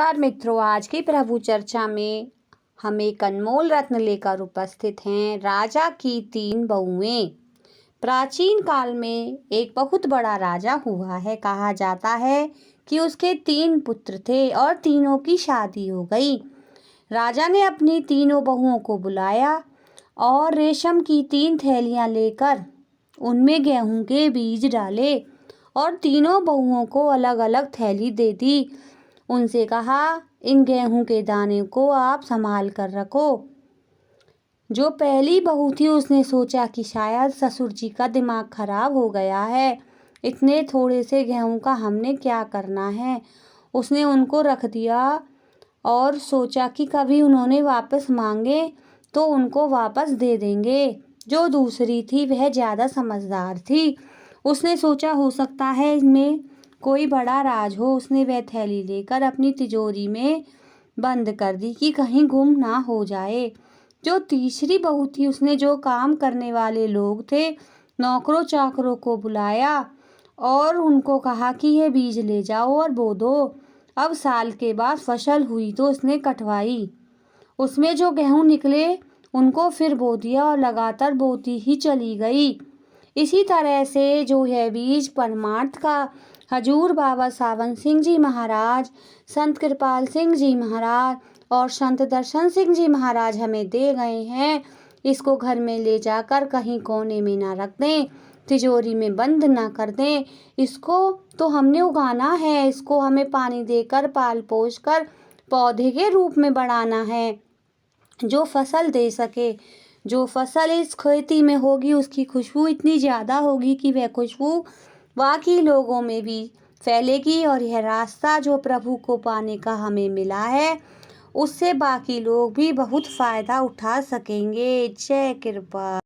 नमस्कार मित्रों, आज की प्रभु चर्चा में हम एक अनमोल रत्न लेकर उपस्थित हैं। राजा की 3 बहुएं। प्राचीन काल में एक बहुत बड़ा राजा हुआ है। कहा जाता है कि उसके 3 पुत्र थे और तीनों की शादी हो गई। राजा ने अपनी तीनों बहुओं को बुलाया और रेशम की 3 थैलियां लेकर उनमें गेहूं के बीज डाले और तीनों बहुओं को अलग अलग थैली दे दी। उनसे कहा, इन गेहूं के दाने को आप संभाल कर रखो। जो पहली बहू थी उसने सोचा कि शायद ससुर जी का दिमाग खराब हो गया है, इतने थोड़े से गेहूं का हमने क्या करना है। उसने उनको रख दिया और सोचा कि कभी उन्होंने वापस मांगे तो उनको वापस दे देंगे। जो दूसरी थी वह ज़्यादा समझदार थी। उसने सोचा हो सकता है इसमें कोई बड़ा राज हो। उसने वह थैली लेकर अपनी तिजोरी में बंद कर दी कि कहीं गुम ना हो जाए। जो तीसरी बहू थी उसने जो काम करने वाले लोग थे, नौकरों चाकरों को बुलाया और उनको कहा कि ये बीज ले जाओ और बो दो। अब साल के बाद फसल हुई तो उसने कटवाई। उसमें जो गेहूं निकले उनको फिर बो दिया और लगातार बोती ही चली गई। इसी तरह से जो है बीज परमार्थ का हजूर बाबा सावन सिंह जी महाराज, संत कृपाल सिंह जी महाराज और संत दर्शन सिंह जी महाराज हमें दे गए हैं। इसको घर में ले जाकर कहीं कोने में ना रख दें, तिजोरी में बंद ना कर दें। इसको तो हमने उगाना है, इसको हमें पानी देकर पाल पोष कर पौधे के रूप में बढ़ाना है जो फसल दे सके। जो फसल इस खेती में होगी उसकी खुशबू इतनी ज़्यादा होगी कि वह खुशबू बाकी लोगों में भी फैलेगी और यह रास्ता जो प्रभु को पाने का हमें मिला है उससे बाकी लोग भी बहुत फ़ायदा उठा सकेंगे। जय कृपा।